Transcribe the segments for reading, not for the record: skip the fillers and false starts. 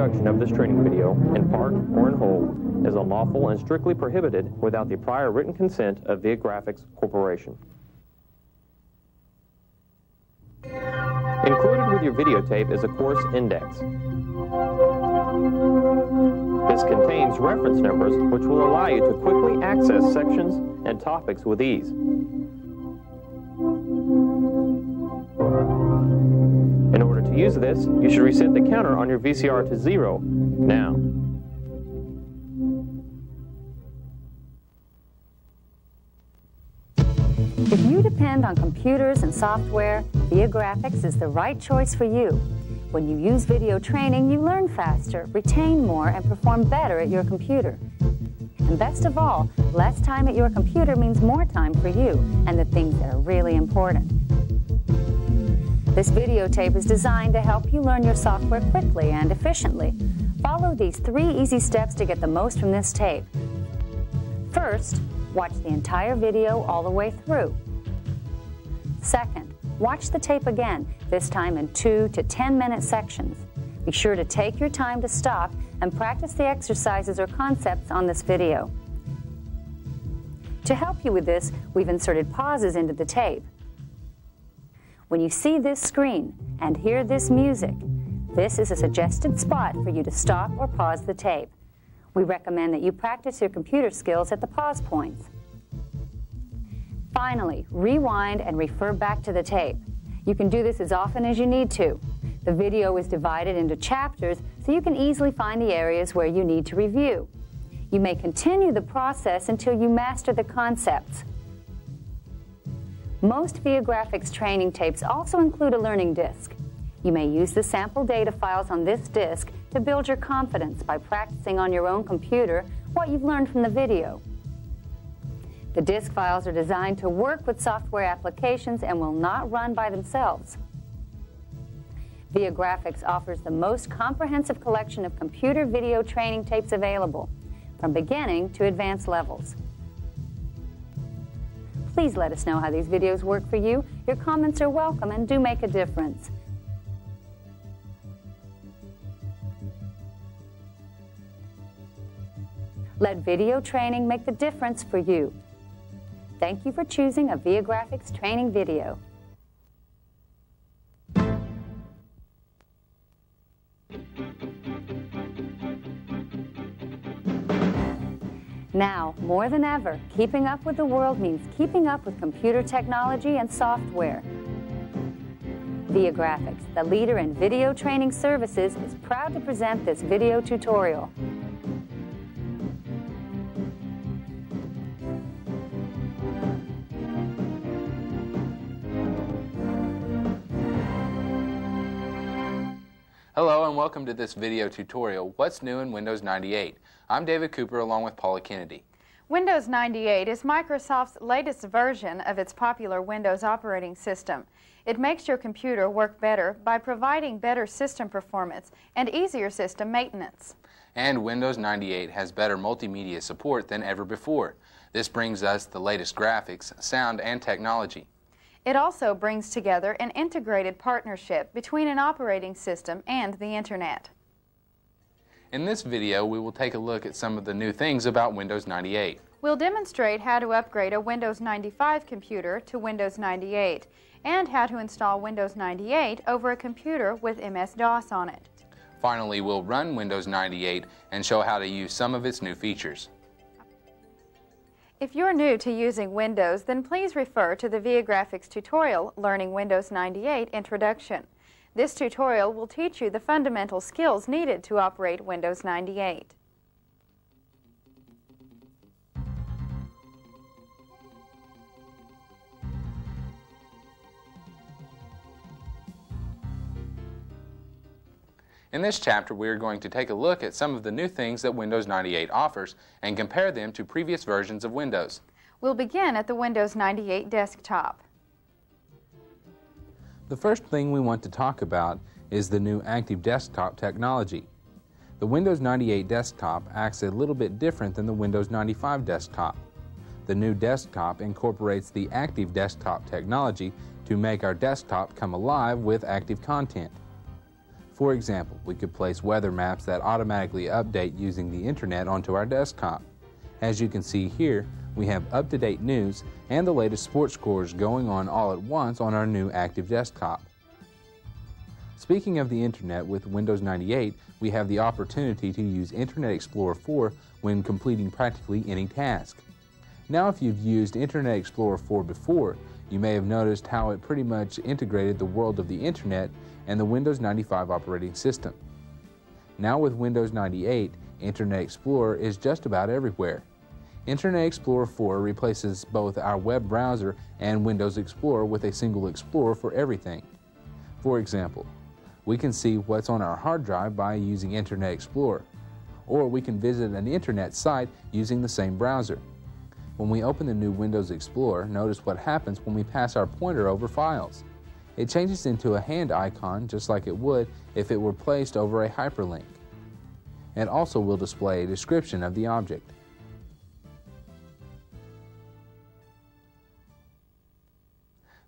reproduction of this training video, in part or in whole, is unlawful and strictly prohibited without the prior written consent of Viagrafix Corporation. Included with your videotape is a course index. This contains reference numbers which will allow you to quickly access sections and topics with ease. In order to use this, you should reset the counter on your VCR to 0 now. If you depend on computers and software, Viagrafix is the right choice for you. When you use video training, you learn faster, retain more, and perform better at your computer. And best of all, less time at your computer means more time for you and the things that are really important. This videotape is designed to help you learn your software quickly and efficiently. Follow these 3 easy steps to get the most from this tape. First, watch the entire video all the way through. Second, watch the tape again, this time in 2 to 10-minute sections. Be sure to take your time to stop and practice the exercises or concepts on this video. To help you with this, we've inserted pauses into the tape. When you see this screen and hear this music, this is a suggested spot for you to stop or pause the tape. We recommend that you practice your computer skills at the pause points. Finally, rewind and refer back to the tape. You can do this as often as you need to. The video is divided into chapters so you can easily find the areas where you need to review. You may continue the process until you master the concepts. Most Viagrafix training tapes also include a learning disc. You may use the sample data files on this disc to build your confidence by practicing on your own computer what you've learned from the video. The disc files are designed to work with software applications and will not run by themselves. Viagrafix offers the most comprehensive collection of computer video training tapes available, from beginning to advanced levels. Please let us know how these videos work for you. Your comments are welcome and do make a difference. Let video training make the difference for you. Thank you for choosing a Viagrafix training video. Now, more than ever, keeping up with the world means keeping up with computer technology and software. Viagrafix, the leader in video training services, is proud to present this video tutorial. Hello and welcome to this video tutorial, What's New in Windows 98? I'm David Cooper along with Paula Kennedy. Windows 98 is Microsoft's latest version of its popular Windows operating system. It makes your computer work better by providing better system performance and easier system maintenance. And Windows 98 has better multimedia support than ever before. This brings us the latest graphics, sound, and technology. It also brings together an integrated partnership between an operating system and the Internet. In this video, we will take a look at some of the new things about Windows 98. We'll demonstrate how to upgrade a Windows 95 computer to Windows 98 and how to install Windows 98 over a computer with MS-DOS on it. Finally, we'll run Windows 98 and show how to use some of its new features. If you're new to using Windows, then please refer to the Viagrafix tutorial, Learning Windows 98 Introduction. This tutorial will teach you the fundamental skills needed to operate Windows 98. In this chapter, we are going to take a look at some of the new things that Windows 98 offers and compare them to previous versions of Windows. We'll begin at the Windows 98 desktop. The first thing we want to talk about is the new Active Desktop technology. The Windows 98 desktop acts a little bit different than the Windows 95 desktop. The new desktop incorporates the Active Desktop technology to make our desktop come alive with active content. For example, we could place weather maps that automatically update using the internet onto our desktop. As you can see here, we have up-to-date news and the latest sports scores going on all at once on our new active desktop. Speaking of the internet, with Windows 98, we have the opportunity to use Internet Explorer 4 when completing practically any task. Now, if you've used Internet Explorer 4 before, you may have noticed how it pretty much integrated the world of the internet and the Windows 95 operating system. Now with Windows 98, Internet Explorer is just about everywhere. Internet Explorer 4 replaces both our web browser and Windows Explorer with a single Explorer for everything. For example, we can see what's on our hard drive by using Internet Explorer, or we can visit an internet site using the same browser. When we open the new Windows Explorer, notice what happens when we pass our pointer over files. It changes into a hand icon just like it would if it were placed over a hyperlink. It also will display a description of the object.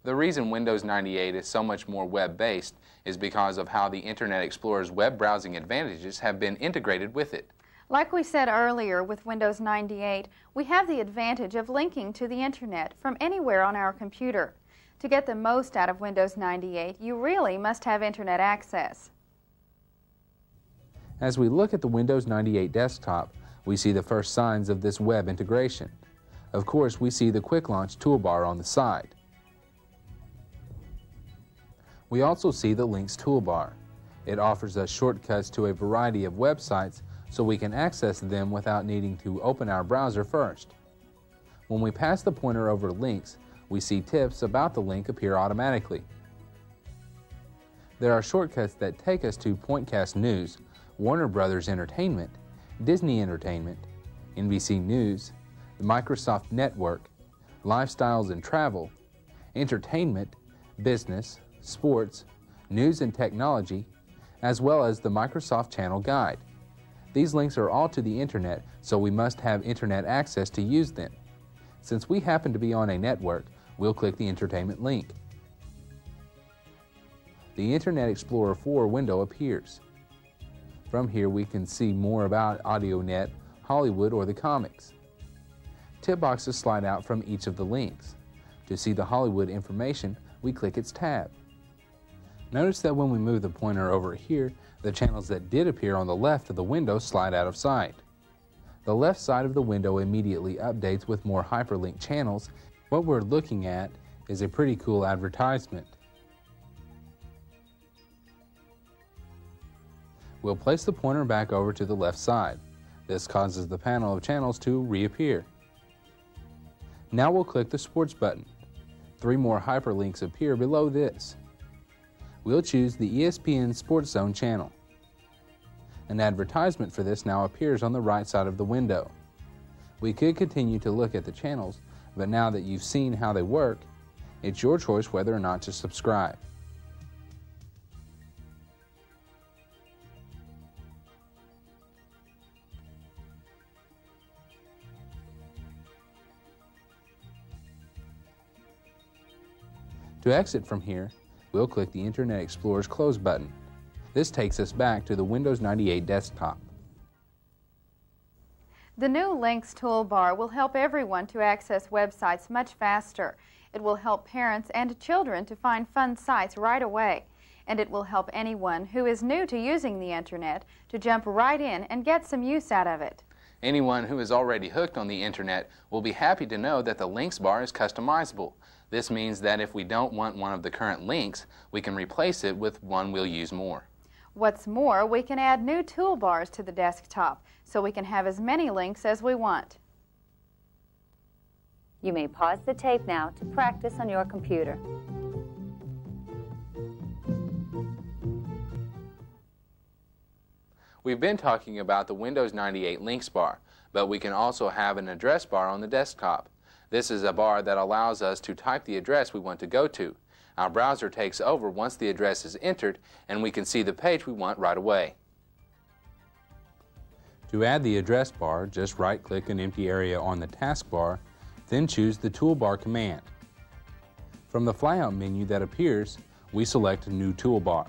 The reason Windows 98 is so much more web-based is because of how the Internet Explorer's web browsing advantages have been integrated with it. Like we said earlier with Windows 98, we have the advantage of linking to the Internet from anywhere on our computer. To get the most out of Windows 98, you really must have Internet access. As we look at the Windows 98 desktop, we see the first signs of this web integration. Of course, we see the Quick Launch toolbar on the side. We also see the Links toolbar. It offers us shortcuts to a variety of websites so we can access them without needing to open our browser first. When we pass the pointer over links, we see tips about the link appear automatically. There are shortcuts that take us to Pointcast News, Warner Brothers Entertainment, Disney Entertainment, NBC News, the Microsoft Network, Lifestyles and Travel, Entertainment, Business, Sports, News and Technology, as well as the Microsoft Channel Guide. These links are all to the Internet, so we must have Internet access to use them. Since we happen to be on a network, we'll click the Entertainment link. The Internet Explorer 4 window appears. From here we can see more about AudioNet, Hollywood, or the comics. Tip boxes slide out from each of the links. To see the Hollywood information, we click its tab. Notice that when we move the pointer over here, the channels that did appear on the left of the window slide out of sight. The left side of the window immediately updates with more hyperlink channels. What we're looking at is a pretty cool advertisement. We'll place the pointer back over to the left side. This causes the panel of channels to reappear. Now we'll click the Sports button. 3 more hyperlinks appear below this. We'll choose the ESPN Sports Zone channel. An advertisement for this now appears on the right side of the window. We could continue to look at the channels, but now that you've seen how they work, it's your choice whether or not to subscribe. To exit from here, we'll click the Internet Explorer's Close button. This takes us back to the Windows 98 desktop. The new Links toolbar will help everyone to access websites much faster. It will help parents and children to find fun sites right away. And it will help anyone who is new to using the Internet to jump right in and get some use out of it. Anyone who is already hooked on the Internet will be happy to know that the Links bar is customizable. This means that if we don't want one of the current links, we can replace it with one we'll use more. What's more, we can add new toolbars to the desktop, so we can have as many links as we want. You may pause the tape now to practice on your computer. We've been talking about the Windows 98 Links bar, but we can also have an address bar on the desktop. This is a bar that allows us to type the address we want to go to. Our browser takes over once the address is entered, and we can see the page we want right away. To add the address bar, just right-click an empty area on the taskbar, then choose the Toolbar command. From the flyout menu that appears, we select New Toolbar.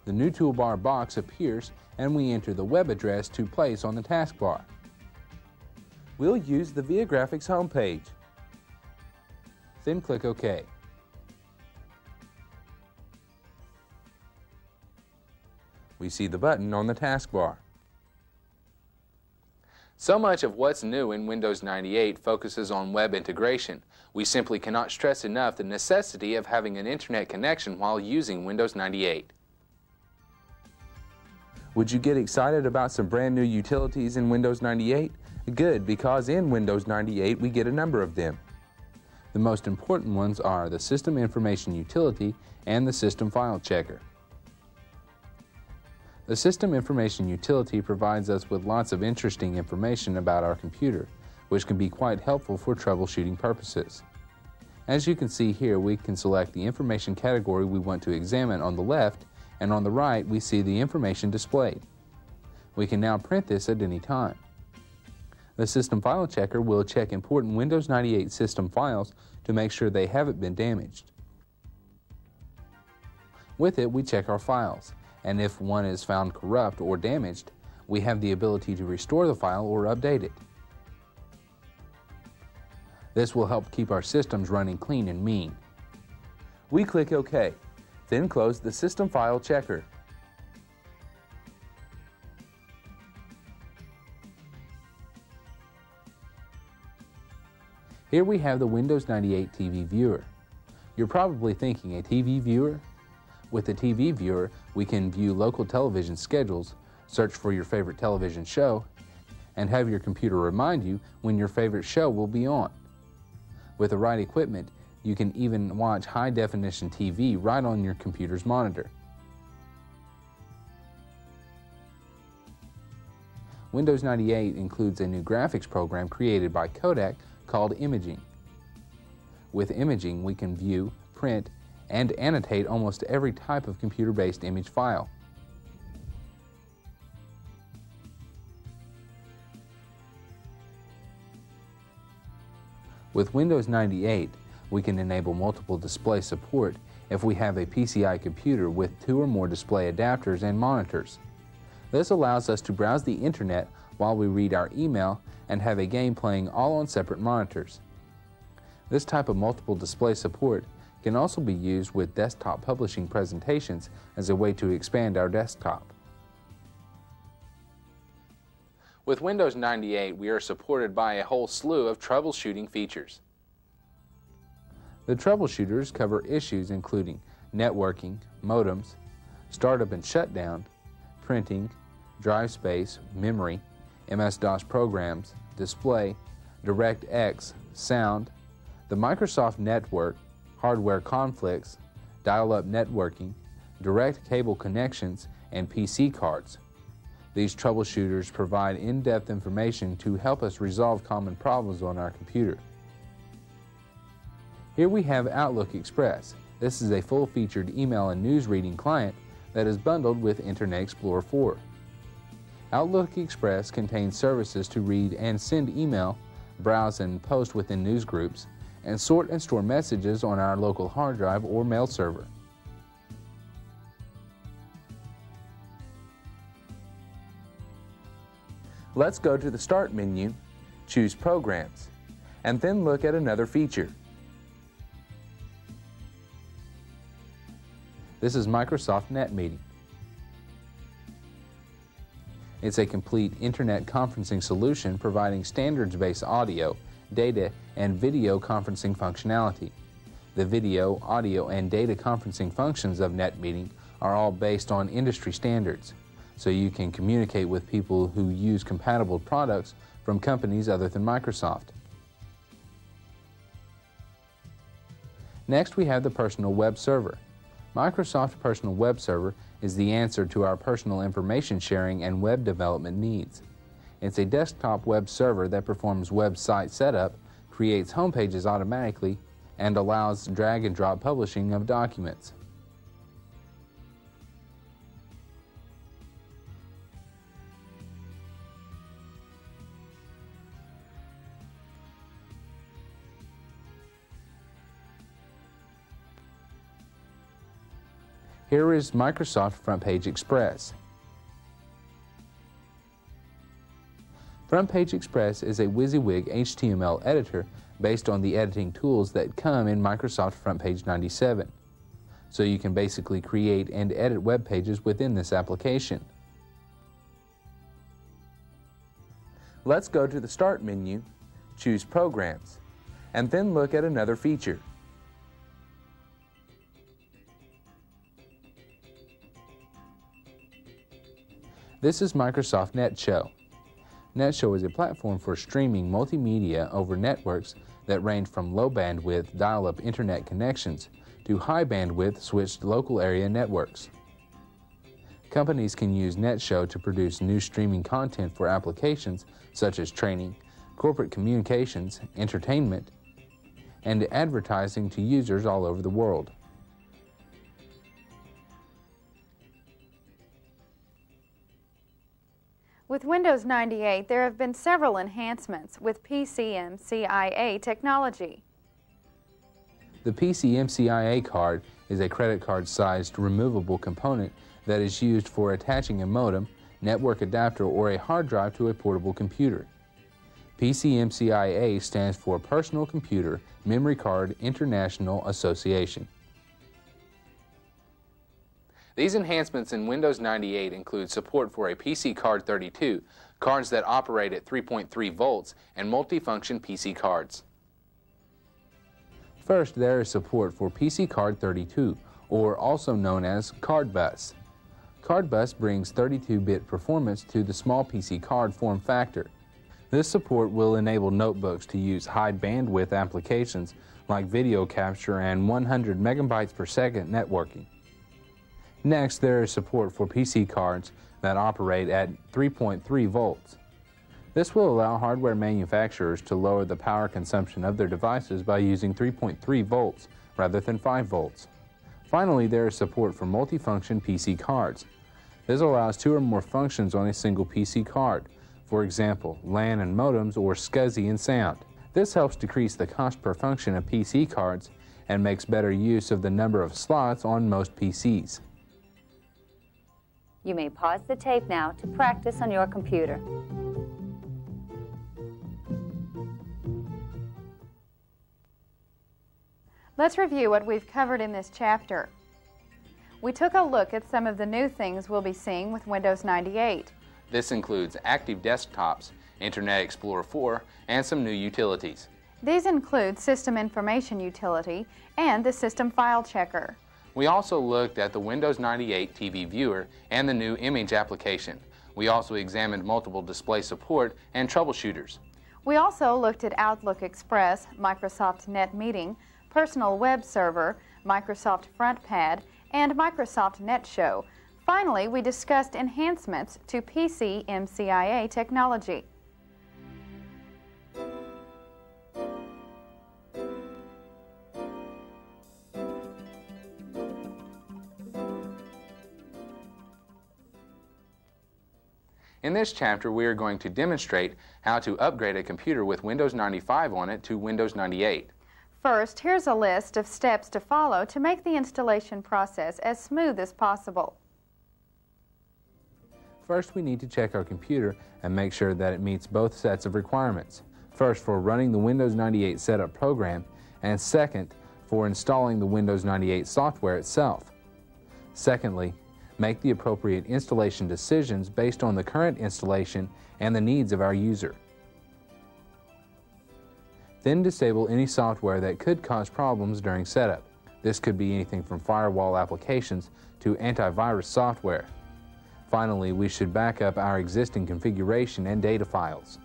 The new toolbar box appears and we enter the web address to place on the taskbar. We'll use the Viagrafix homepage. Then click OK. We see the button on the taskbar. So much of what's new in Windows 98 focuses on web integration. We simply cannot stress enough the necessity of having an internet connection while using Windows 98. Would you get excited about some brand new utilities in Windows 98? Good, because in Windows 98 we get a number of them. The most important ones are the System Information Utility and the System File Checker. The System Information Utility provides us with lots of interesting information about our computer, which can be quite helpful for troubleshooting purposes. As you can see here, we can select the information category we want to examine on the left, and on the right we see the information displayed. We can now print this at any time. The System File Checker will check important Windows 98 system files to make sure they haven't been damaged. With it, we check our files, and if one is found corrupt or damaged, we have the ability to restore the file or update it. This will help keep our systems running clean and mean. We click OK, then close the System File Checker. Here we have the Windows 98 TV viewer. You're probably thinking, a TV viewer? With the TV viewer, we can view local television schedules, search for your favorite television show, and have your computer remind you when your favorite show will be on. With the right equipment, you can even watch high-definition TV right on your computer's monitor. Windows 98 includes a new graphics program created by Kodak called Imaging. With Imaging, we can view, print, and annotate almost every type of computer-based image file. With Windows 98, we can enable multiple display support if we have a PCI computer with 2 or more display adapters and monitors. This allows us to browse the internet while we read our email and have a game playing all on separate monitors. This type of multiple display support can also be used with desktop publishing presentations as a way to expand our desktop. With Windows 98, we are supported by a whole slew of troubleshooting features. The troubleshooters cover issues including networking, modems, startup and shutdown, printing, drive space, memory, MS-DOS programs, display, DirectX, sound, the Microsoft network, hardware conflicts, dial-up networking, direct cable connections, and PC cards. These troubleshooters provide in-depth information to help us resolve common problems on our computer. Here we have Outlook Express. This is a full-featured email and news reading client that is bundled with Internet Explorer 4. Outlook Express contains services to read and send email, browse and post within news groups, and sort and store messages on our local hard drive or mail server. Let's go to the Start menu, choose Programs, and then look at another feature. This is Microsoft NetMeeting. It's a complete internet conferencing solution providing standards-based audio, data, and video conferencing functionality. The video, audio, and data conferencing functions of NetMeeting are all based on industry standards, so you can communicate with people who use compatible products from companies other than Microsoft. Next, we have the Personal Web Server. Microsoft Personal Web Server is the answer to our personal information sharing and web development needs. It's a desktop web server that performs website setup, creates homepages automatically, and allows drag and drop publishing of documents. Here is Microsoft Front Page Express. Front Page Express is a WYSIWYG HTML editor based on the editing tools that come in Microsoft Front Page 97. So you can basically create and edit web pages within this application. Let's go to the Start menu, choose Programs, and then look at another feature. This is Microsoft NetShow. NetShow is a platform for streaming multimedia over networks that range from low bandwidth dial-up internet connections to high bandwidth switched local area networks. Companies can use NetShow to produce new streaming content for applications such as training, corporate communications, entertainment, and advertising to users all over the world. With Windows 98, there have been several enhancements with PCMCIA technology. The PCMCIA card is a credit card-sized removable component that is used for attaching a modem, network adapter, or a hard drive to a portable computer. PCMCIA stands for Personal Computer Memory Card International Association. These enhancements in Windows 98 include support for a PC Card 32, cards that operate at 3.3 volts, and multifunction PC cards. First, there is support for PC Card 32, or also known as Card Bus. Card Bus brings 32-bit performance to the small PC card form factor. This support will enable notebooks to use high bandwidth applications like video capture and 100 megabytes per second networking. Next, there is support for PC cards that operate at 3.3 volts. This will allow hardware manufacturers to lower the power consumption of their devices by using 3.3 volts rather than 5 volts. Finally, there is support for multifunction PC cards. This allows 2 or more functions on a single PC card, for example, LAN and modems or SCSI and sound. This helps decrease the cost per function of PC cards and makes better use of the number of slots on most PCs. You may pause the tape now to practice on your computer. Let's review what we've covered in this chapter. We took a look at some of the new things we'll be seeing with Windows 98. This includes active desktops, Internet Explorer 4, and some new utilities. These include System Information Utility and the System File Checker. We also looked at the Windows 98 TV Viewer and the new Image application. We also examined multiple display support and troubleshooters. We also looked at Outlook Express, Microsoft Net Meeting, Personal Web Server, Microsoft FrontPad, and Microsoft NetShow. Finally, we discussed enhancements to PCMCIA technology. In this chapter, we are going to demonstrate how to upgrade a computer with Windows 95 on it to Windows 98. First, here's a list of steps to follow to make the installation process as smooth as possible. First, we need to check our computer and make sure that it meets both sets of requirements. First, for running the Windows 98 setup program, and second, for installing the Windows 98 software itself. Secondly, make the appropriate installation decisions based on the current installation and the needs of our user. Then disable any software that could cause problems during setup. This could be anything from firewall applications to antivirus software. Finally, we should back up our existing configuration and data files.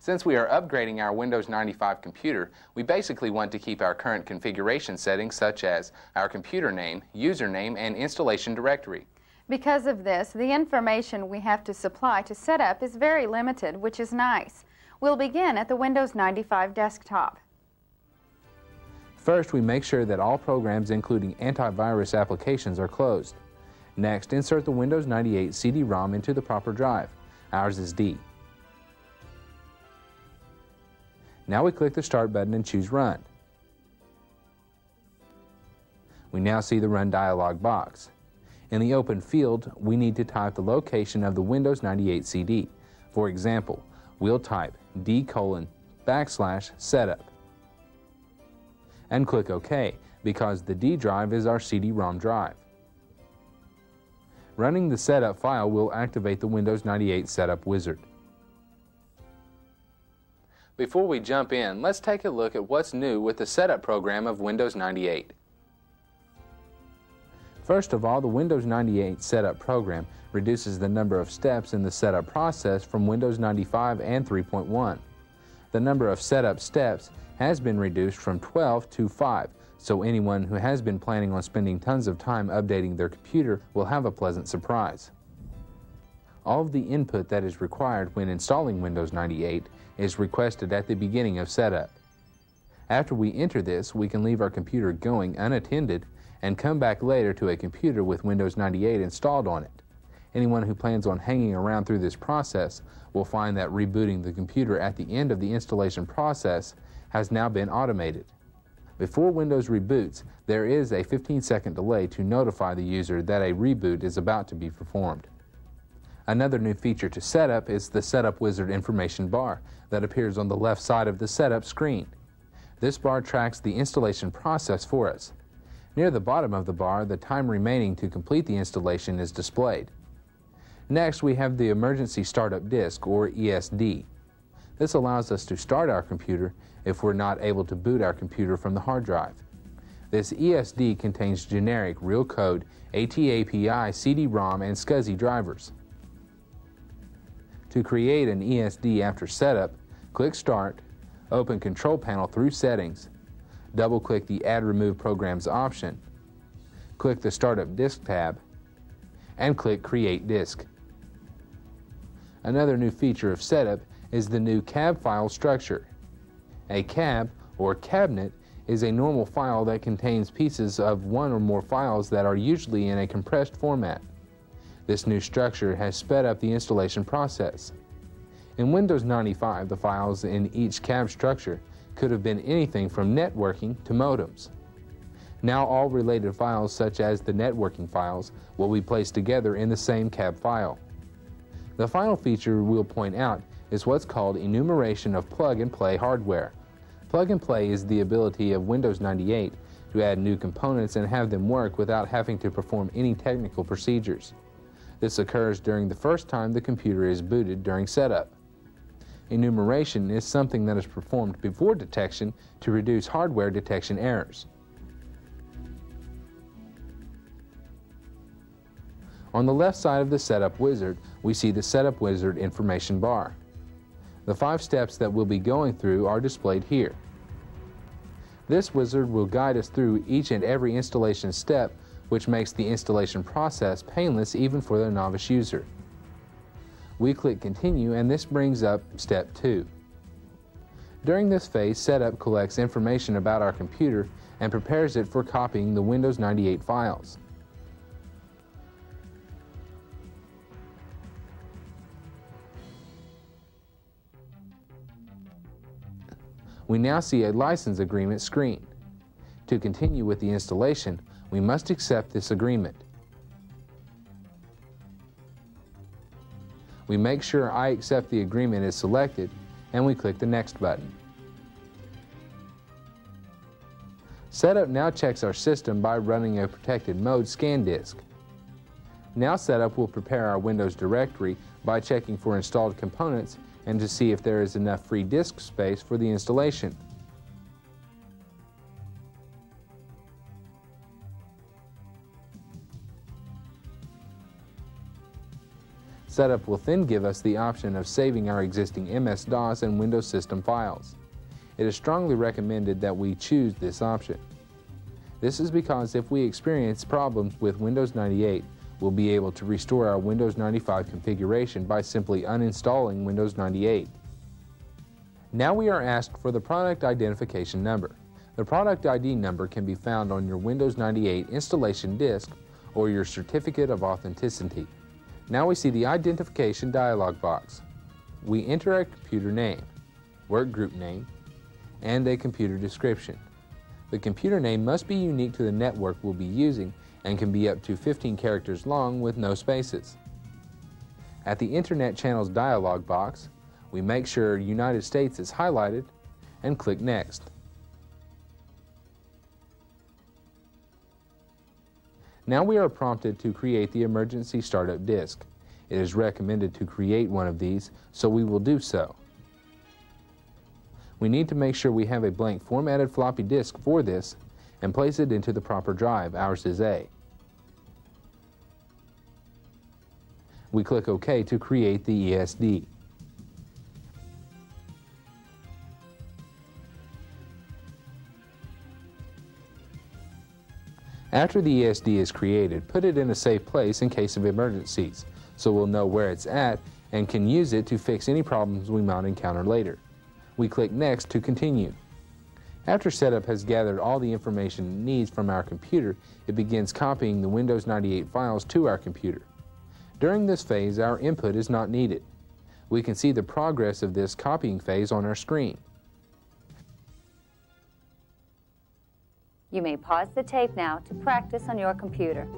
Since we are upgrading our Windows 95 computer, we basically want to keep our current configuration settings such as our computer name, username, and installation directory. Because of this, the information we have to supply to set up is very limited, which is nice. We'll begin at the Windows 95 desktop. First, we make sure that all programs including antivirus applications are closed. Next, insert the Windows 98 CD-ROM into the proper drive. Ours is D. Now we click the Start button and choose Run. We now see the Run dialog box. In the open field, we need to type the location of the Windows 98 CD. For example, we'll type D:/setup and click OK because the D drive is our CD-ROM drive. Running the setup file will activate the Windows 98 setup wizard. Before we jump in, let's take a look at what's new with the setup program of Windows 98. First of all, the Windows 98 setup program reduces the number of steps in the setup process from Windows 95 and 3.1. The number of setup steps has been reduced from 12 to 5, so anyone who has been planning on spending tons of time updating their computer will have a pleasant surprise. All of the input that is required when installing Windows 98 is requested at the beginning of setup. After we enter this, we can leave our computer going unattended and come back later to a computer with Windows 98 installed on it. Anyone who plans on hanging around through this process will find that rebooting the computer at the end of the installation process has now been automated. Before Windows reboots, there is a 15-second delay to notify the user that a reboot is about to be performed. Another new feature to setup is the Setup Wizard information bar that appears on the left side of the setup screen. This bar tracks the installation process for us. Near the bottom of the bar, the time remaining to complete the installation is displayed. Next, we have the Emergency Startup Disk, or ESD. This allows us to start our computer if we're not able to boot our computer from the hard drive. This ESD contains generic real code, AT-API, CD-ROM, and SCSI drivers. To create an ESD after setup, click Start, open Control Panel through Settings, double-click the Add Remove Programs option, click the Startup Disk tab, and click Create Disk. Another new feature of setup is the new CAB file structure. A CAB, or cabinet, is a normal file that contains pieces of one or more files that are usually in a compressed format. This new structure has sped up the installation process. In Windows 95, the files in each CAB structure could have been anything from networking to modems. Now all related files such as the networking files will be placed together in the same CAB file. The final feature we'll point out is what's called enumeration of plug-and-play hardware. Plug-and-play is the ability of Windows 98 to add new components and have them work without having to perform any technical procedures. This occurs during the first time the computer is booted during setup. Enumeration is something that is performed before detection to reduce hardware detection errors. On the left side of the Setup Wizard, we see the Setup Wizard information bar. The 5 steps that we'll be going through are displayed here. This wizard will guide us through each and every installation step, which makes the installation process painless even for the novice user. We click Continue, and this brings up Step 2. During this phase, Setup collects information about our computer and prepares it for copying the Windows 98 files. We now see a license agreement screen. To continue with the installation, we must accept this agreement. We make sure I accept the agreement is selected, and we click the Next button. Setup now checks our system by running a protected mode scan disk. Now Setup will prepare our Windows directory by checking for installed components and to see if there is enough free disk space for the installation. Setup will then give us the option of saving our existing MS-DOS and Windows system files. It is strongly recommended that we choose this option. This is because if we experience problems with Windows 98, we'll be able to restore our Windows 95 configuration by simply uninstalling Windows 98. Now we are asked for the product identification number. The product ID number can be found on your Windows 98 installation disk or your certificate of authenticity. Now we see the identification dialog box. We enter a computer name, work group name, and a computer description. The computer name must be unique to the network we'll be using and can be up to 15 characters long with no spaces. At the Internet Channels dialog box, we make sure United States is highlighted and click Next. Now we are prompted to create the emergency startup disk. It is recommended to create one of these, so we will do so. We need to make sure we have a blank formatted floppy disk for this and place it into the proper drive. Ours is A. We click OK to create the ESD. After the ESD is created, put it in a safe place in case of emergencies, so we'll know where it's at and can use it to fix any problems we might encounter later. We click Next to continue. After setup has gathered all the information it needs from our computer, it begins copying the Windows 98 files to our computer. During this phase, our input is not needed. We can see the progress of this copying phase on our screen. You may pause the tape now to practice on your computer.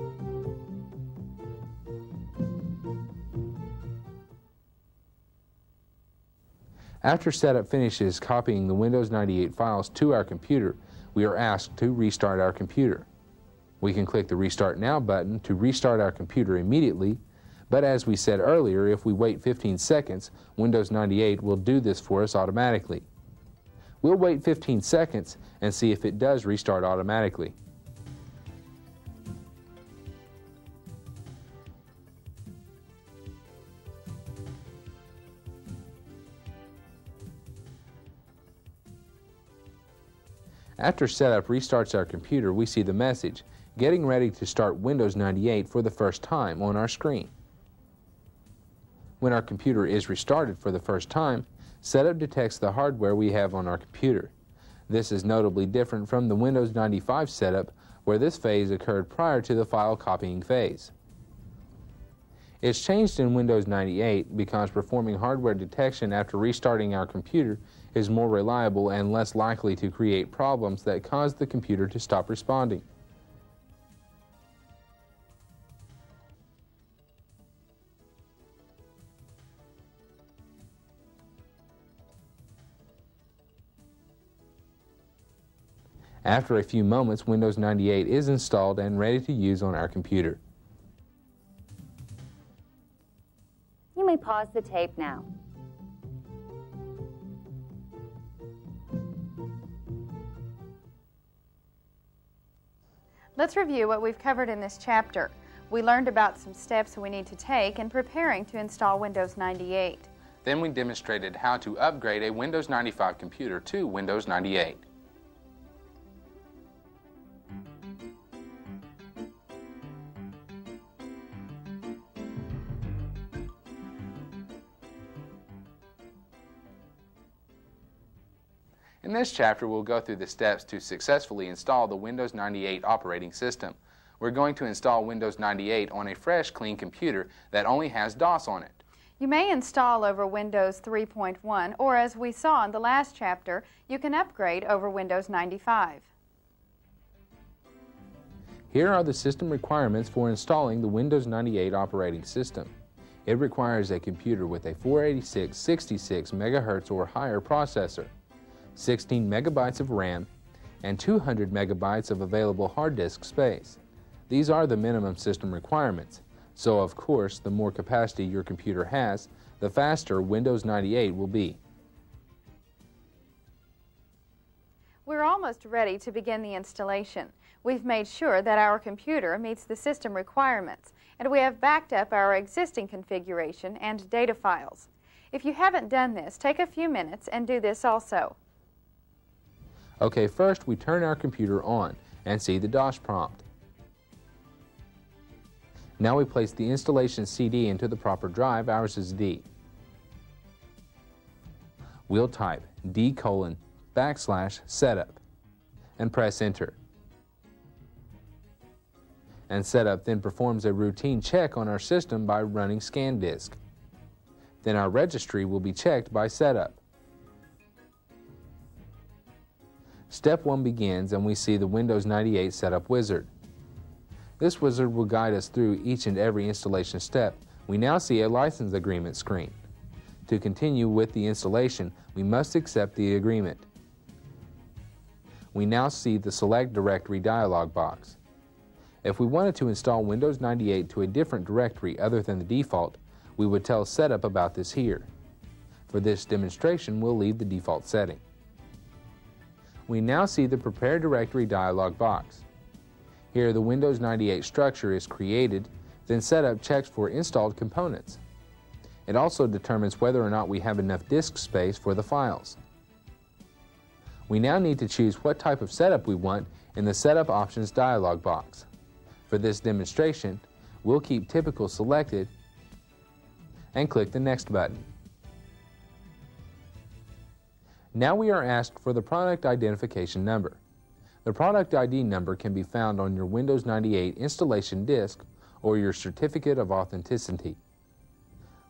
After setup finishes copying the Windows 98 files to our computer, we are asked to restart our computer. We can click the Restart Now button to restart our computer immediately, but as we said earlier, if we wait 15 seconds, Windows 98 will do this for us automatically. We'll wait 15 seconds and see if it does restart automatically. After setup restarts our computer, we see the message, "Getting ready to start Windows 98 for the first time," on our screen. When our computer is restarted for the first time, setup detects the hardware we have on our computer. This is notably different from the Windows 95 setup, where this phase occurred prior to the file copying phase. It's changed in Windows 98 because performing hardware detection after restarting our computer is more reliable and less likely to create problems that cause the computer to stop responding. After a few moments, Windows 98 is installed and ready to use on our computer. You may pause the tape now. Let's review what we've covered in this chapter. We learned about some steps we need to take in preparing to install Windows 98. Then we demonstrated how to upgrade a Windows 95 computer to Windows 98. In this chapter, we'll go through the steps to successfully install the Windows 98 operating system. We're going to install Windows 98 on a fresh, clean computer that only has DOS on it. You may install over Windows 3.1, or as we saw in the last chapter, you can upgrade over Windows 95. Here are the system requirements for installing the Windows 98 operating system. It requires a computer with a 486 66 MHz or higher processor, 16 megabytes of RAM, and 200 megabytes of available hard disk space. These are the minimum system requirements, so of course the more capacity your computer has, the faster Windows 98 will be. We're almost ready to begin the installation. We've made sure that our computer meets the system requirements, and we have backed up our existing configuration and data files. If you haven't done this, take a few minutes and do this also. Okay, first we turn our computer on and see the DOS prompt. Now we place the installation CD into the proper drive. Ours is D. We'll type D:/setup and press enter. And setup then performs a routine check on our system by running ScanDisk. Then our registry will be checked by setup. Step 1 begins and we see the Windows 98 Setup Wizard. This wizard will guide us through each and every installation step. We now see a license agreement screen. To continue with the installation, we must accept the agreement. We now see the Select Directory dialog box. If we wanted to install Windows 98 to a different directory other than the default, we would tell Setup about this here. For this demonstration, we'll leave the default setting. We now see the Prepare Directory dialog box. Here, the Windows 98 structure is created, then Setup checks for installed components. It also determines whether or not we have enough disk space for the files. We now need to choose what type of setup we want in the Setup Options dialog box. For this demonstration, we'll keep Typical selected and click the Next button. Now we are asked for the product identification number. The product ID number can be found on your Windows 98 installation disk or your certificate of authenticity.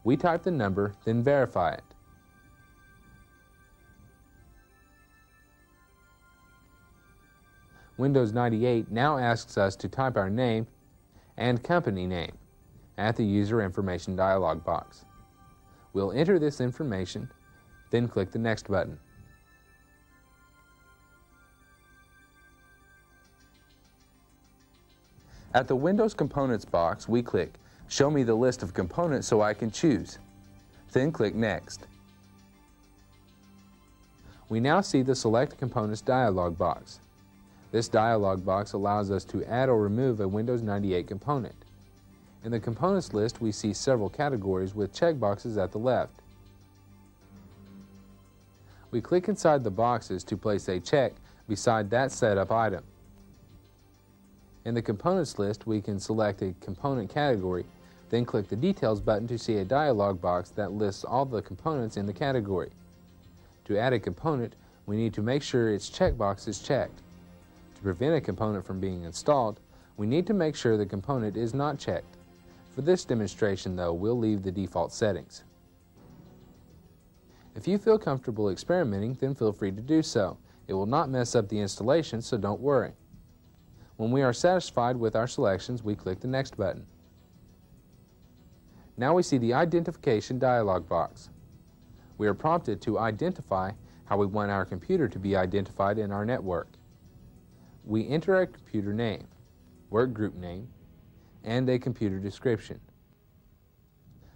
We type the number, then verify it. Windows 98 now asks us to type our name and company name at the User Information dialog box. We'll enter this information, then click the Next button. At the Windows Components box, we click Show me the list of components so I can choose. Then click Next. We now see the Select Components dialog box. This dialog box allows us to add or remove a Windows 98 component. In the components list, we see several categories with checkboxes at the left. We click inside the boxes to place a check beside that setup item. In the components list, we can select a component category, then click the Details button to see a dialog box that lists all the components in the category. To add a component, we need to make sure its checkbox is checked. To prevent a component from being installed, we need to make sure the component is not checked. For this demonstration, though, we'll leave the default settings. If you feel comfortable experimenting, then feel free to do so. It will not mess up the installation, so don't worry. When we are satisfied with our selections, we click the Next button. Now we see the Identification dialog box. We are prompted to identify how we want our computer to be identified in our network. We enter a computer name, workgroup name, and a computer description.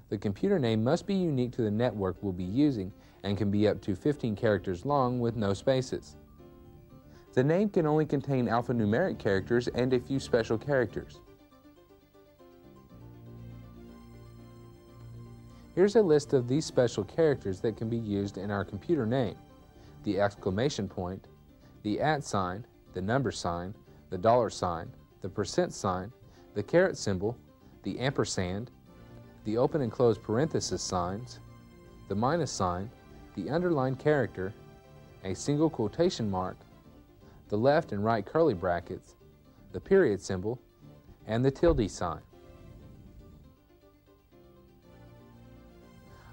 The computer name must be unique to the network we'll be using and can be up to 15 characters long with no spaces. The name can only contain alphanumeric characters and a few special characters. Here's a list of these special characters that can be used in our computer name: the exclamation point, the @ sign, the number sign, the $sign, the % sign, the caret symbol, the ampersand, the open and close parenthesis signs, the minus sign, the underlined character, a single quotation mark, the left and right curly brackets, the period symbol, and the tilde sign.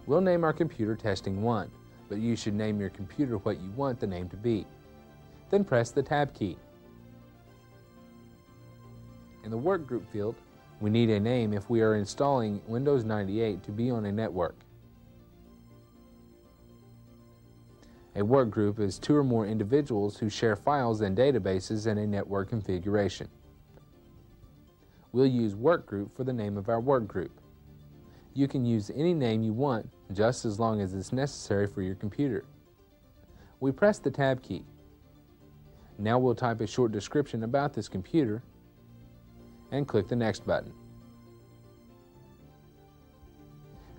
We'll name our computer Testing 1, but you should name your computer what you want the name to be. Then press the Tab key. In the Workgroup field, we need a name if we are installing Windows 98 to be on a network. A workgroup is 2 or more individuals who share files and databases in a network configuration. We'll use workgroup for the name of our workgroup. You can use any name you want, just as long as it's necessary for your computer. We press the Tab key. Now we'll type a short description about this computer and click the Next button.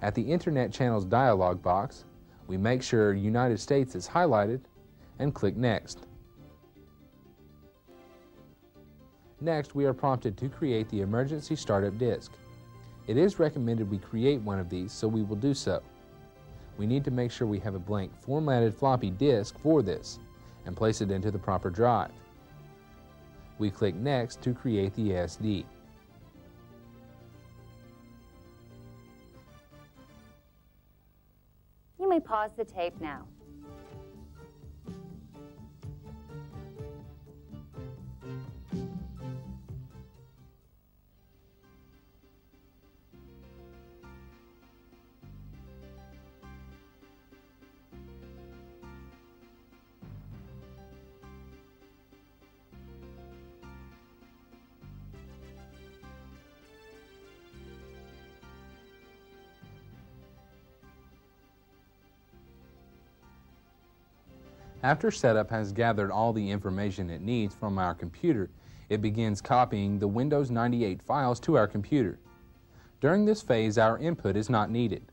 At the Internet Channels dialog box, we make sure United States is highlighted and click Next. Next, we are prompted to create the emergency startup disk. It is recommended we create one of these, so we will do so. We need to make sure we have a blank formatted floppy disk for this and place it into the proper drive. We click Next to create the SD. You may pause the tape now. After setup has gathered all the information it needs from our computer, it begins copying the Windows 98 files to our computer. During this phase, our input is not needed.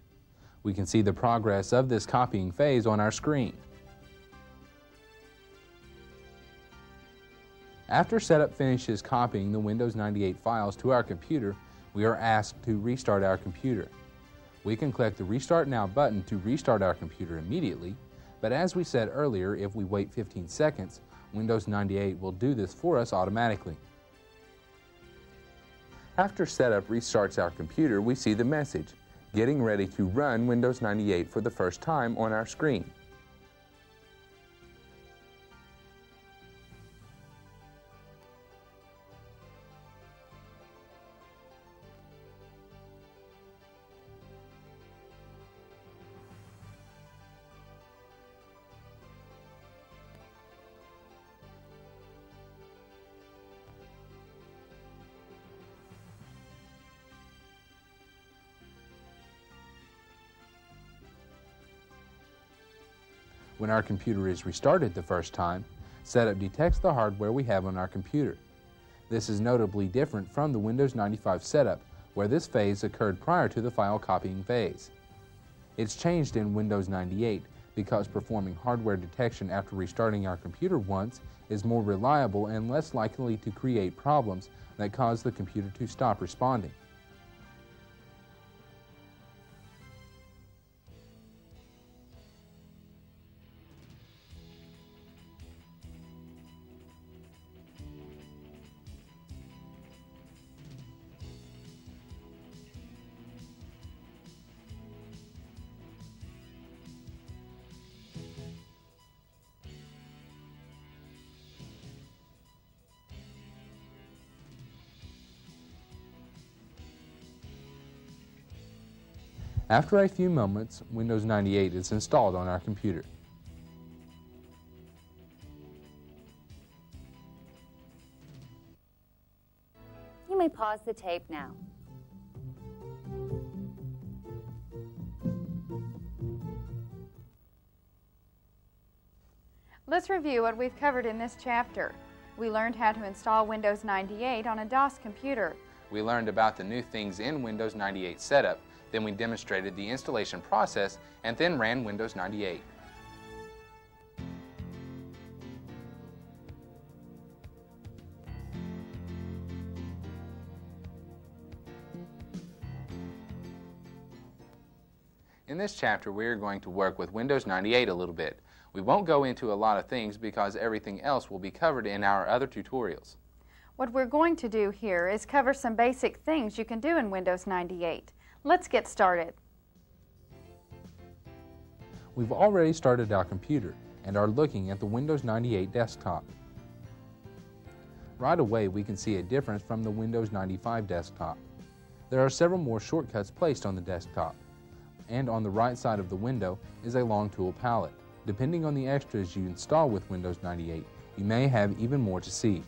We can see the progress of this copying phase on our screen. After setup finishes copying the Windows 98 files to our computer, we are asked to restart our computer. We can click the Restart Now button to restart our computer immediately, but as we said earlier, if we wait 15 seconds, Windows 98 will do this for us automatically. After setup restarts our computer, we see the message, "Getting ready to run Windows 98 for the first time" on our screen. When our computer is restarted the first time, setup detects the hardware we have on our computer. This is notably different from the Windows 95 setup, where this phase occurred prior to the file copying phase. It's changed in Windows 98 because performing hardware detection after restarting our computer once is more reliable and less likely to create problems that cause the computer to stop responding. After a few moments, Windows 98 is installed on our computer. You may pause the tape now. Let's review what we've covered in this chapter. We learned how to install Windows 98 on a DOS computer. We learned about the new things in Windows 98 setup, then we demonstrated the installation process and then ran Windows 98. In this chapter, we are going to work with Windows 98 a little bit. We won't go into a lot of things because everything else will be covered in our other tutorials. What we're going to do here is cover some basic things you can do in Windows 98. Let's get started. We've already started our computer and are looking at the Windows 98 desktop. Right away, we can see a difference from the Windows 95 desktop. There are several more shortcuts placed on the desktop, and on the right side of the window is a long tool palette. Depending on the extras you install with Windows 98, you may have even more to see.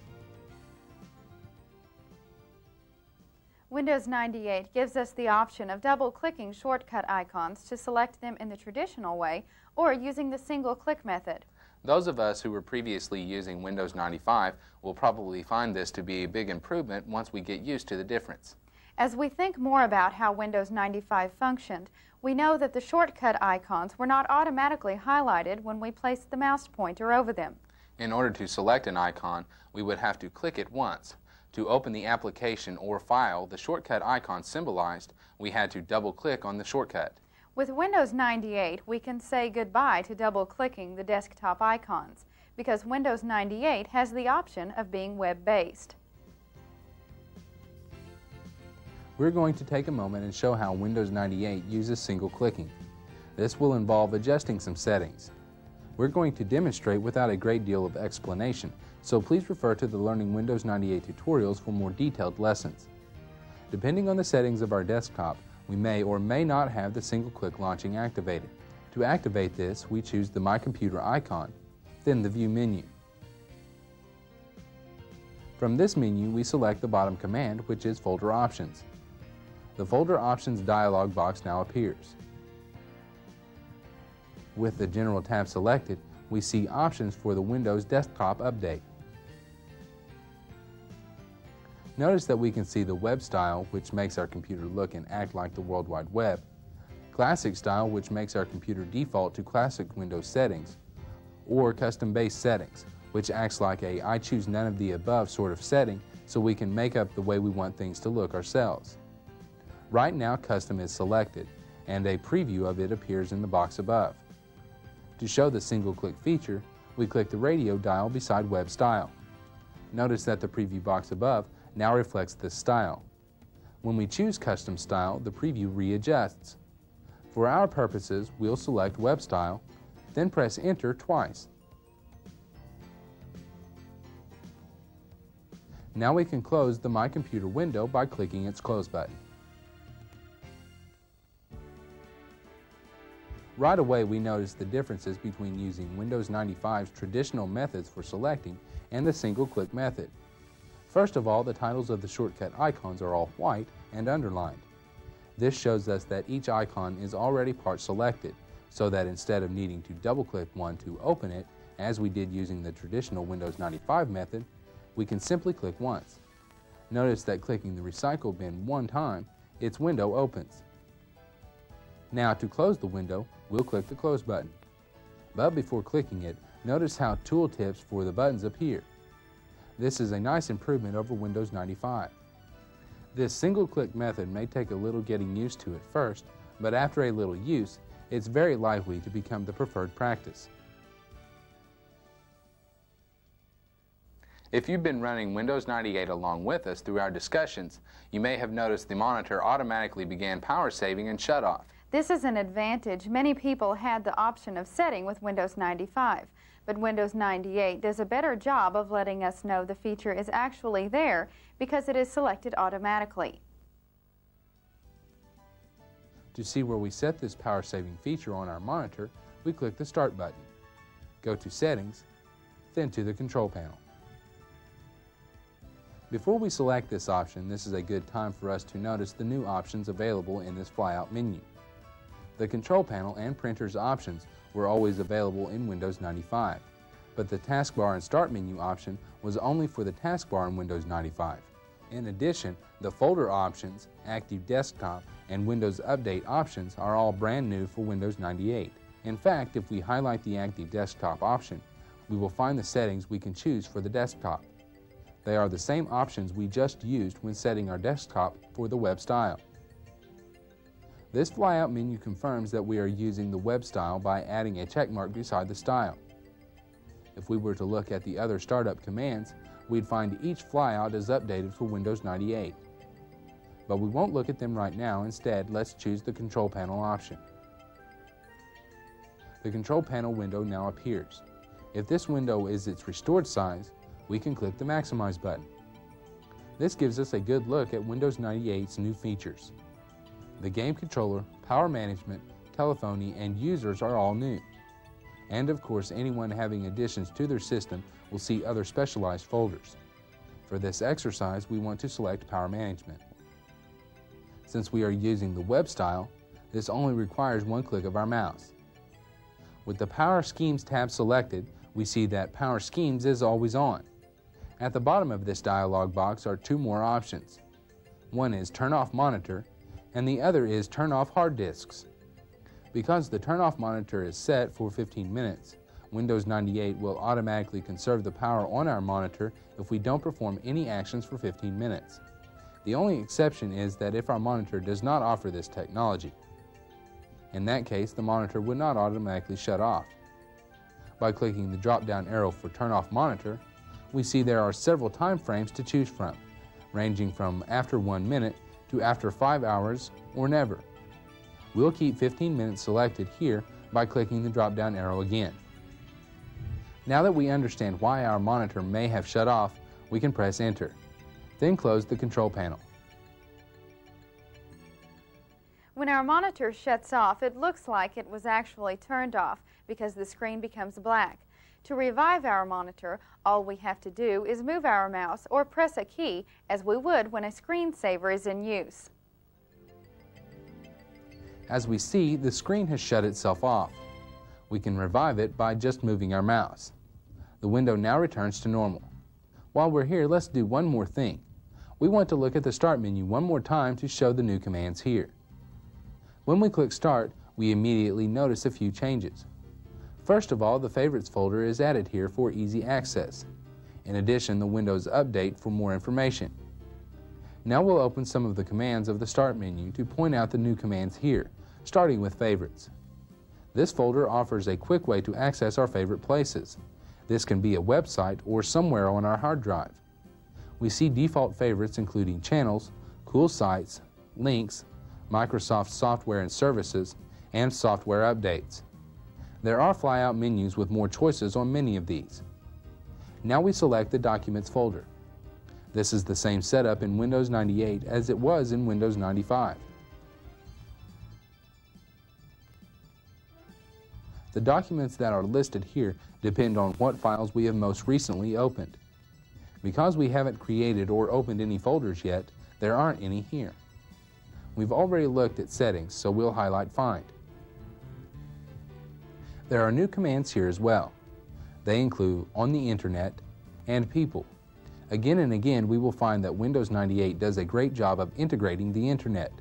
Windows 98 gives us the option of double-clicking shortcut icons to select them in the traditional way or using the single-click method. Those of us who were previously using Windows 95 will probably find this to be a big improvement once we get used to the difference. As we think more about how Windows 95 functioned, we know that the shortcut icons were not automatically highlighted when we placed the mouse pointer over them. In order to select an icon, we would have to click it once. To open the application or file the shortcut icon symbolized, we had to double-click on the shortcut. With Windows 98, we can say goodbye to double-clicking the desktop icons because Windows 98 has the option of being web-based. We're going to take a moment and show how Windows 98 uses single-clicking. This will involve adjusting some settings. We're going to demonstrate without a great deal of explanation, so please refer to the Learning Windows 98 tutorials for more detailed lessons. Depending on the settings of our desktop, we may or may not have the single-click launching activated. To activate this, we choose the My Computer icon, then the View menu. From this menu, we select the bottom command, which is Folder Options. The Folder Options dialog box now appears. With the General tab selected, we see options for the Windows Desktop Update. Notice that we can see the web style, which makes our computer look and act like the World Wide Web, classic style, which makes our computer default to classic Windows settings, or custom-based settings, which acts like a I choose none of the above sort of setting so we can make up the way we want things to look ourselves. Right now, custom is selected, and a preview of it appears in the box above. To show the single-click feature, we click the radio dial beside Web Style. Notice that the preview box above now reflects this style. When we choose Custom Style, the preview readjusts. For our purposes, we'll select Web Style, then press Enter twice. Now we can close the My Computer window by clicking its Close button. Right away, we notice the differences between using Windows 95's traditional methods for selecting and the single-click method. First of all, the titles of the shortcut icons are all white and underlined. This shows us that each icon is already part selected, so that instead of needing to double-click one to open it, as we did using the traditional Windows 95 method, we can simply click once. Notice that clicking the recycle bin one time, its window opens. Now to close the window, we'll click the Close button. But before clicking it, notice how tooltips for the buttons appear. This is a nice improvement over Windows 95. This single-click method may take a little getting used to at first, but after a little use, it's very likely to become the preferred practice. If you've been running Windows 98 along with us through our discussions, you may have noticed the monitor automatically began power saving and shut off. This is an advantage many people had the option of setting with Windows 95, but Windows 98 does a better job of letting us know the feature is actually there because it is selected automatically. To see where we set this power saving feature on our monitor, we click the Start button. Go to Settings, then to the Control Panel. Before we select this option, this is a good time for us to notice the new options available in this flyout menu. The Control Panel and Printers options were always available in Windows 95, but the Taskbar and Start menu option was only for the taskbar in Windows 95. In addition, the Folder options, Active Desktop, and Windows Update options are all brand new for Windows 98. In fact, if we highlight the Active Desktop option, we will find the settings we can choose for the desktop. They are the same options we just used when setting our desktop for the web style. This flyout menu confirms that we are using the web style by adding a check mark beside the style. If we were to look at the other startup commands, we'd find each flyout is updated for Windows 98. But we won't look at them right now. Instead, let's choose the Control Panel option. The Control Panel window now appears. If this window is its restored size, we can click the Maximize button. This gives us a good look at Windows 98's new features. The game controller, power management, telephony, and users are all new. And of course, anyone having additions to their system will see other specialized folders. For this exercise, we want to select power management. Since we are using the web style, this only requires one click of our mouse. With the Power Schemes tab selected, we see that Power Schemes is always on. At the bottom of this dialog box are two more options. One is Turn Off Monitor, and the other is Turn Off Hard Disks. Because the Turn Off Monitor is set for 15 minutes, Windows 98 will automatically conserve the power on our monitor if we don't perform any actions for 15 minutes. The only exception is that if our monitor does not offer this technology. In that case, the monitor would not automatically shut off. By clicking the drop-down arrow for Turn Off Monitor, we see there are several time frames to choose from, ranging from after 1 minute to after 5 hours or never. We'll keep 15 minutes selected here by clicking the drop-down arrow again. Now that we understand why our monitor may have shut off, we can press Enter. Then close the Control Panel. When our monitor shuts off, it looks like it was actually turned off because the screen becomes black. To revive our monitor, all we have to do is move our mouse or press a key as we would when a screensaver is in use. As we see, the screen has shut itself off. We can revive it by just moving our mouse. The window now returns to normal. While we're here, let's do one more thing. We want to look at the Start menu one more time to show the new commands here. When we click Start, we immediately notice a few changes. First of all, the Favorites folder is added here for easy access. In addition, the Windows Update for more information. Now we'll open some of the commands of the Start menu to point out the new commands here, starting with Favorites. This folder offers a quick way to access our favorite places. This can be a website or somewhere on our hard drive. We see default favorites including channels, cool sites, links, Microsoft software and services, and software updates. There are flyout menus with more choices on many of these. Now we select the Documents folder. This is the same setup in Windows 98 as it was in Windows 95. The documents that are listed here depend on what files we have most recently opened. Because we haven't created or opened any folders yet, there aren't any here. We've already looked at Settings, so we'll highlight Find. There are new commands here as well. They include On the Internet and People. Again and again, we will find that Windows 98 does a great job of integrating the Internet.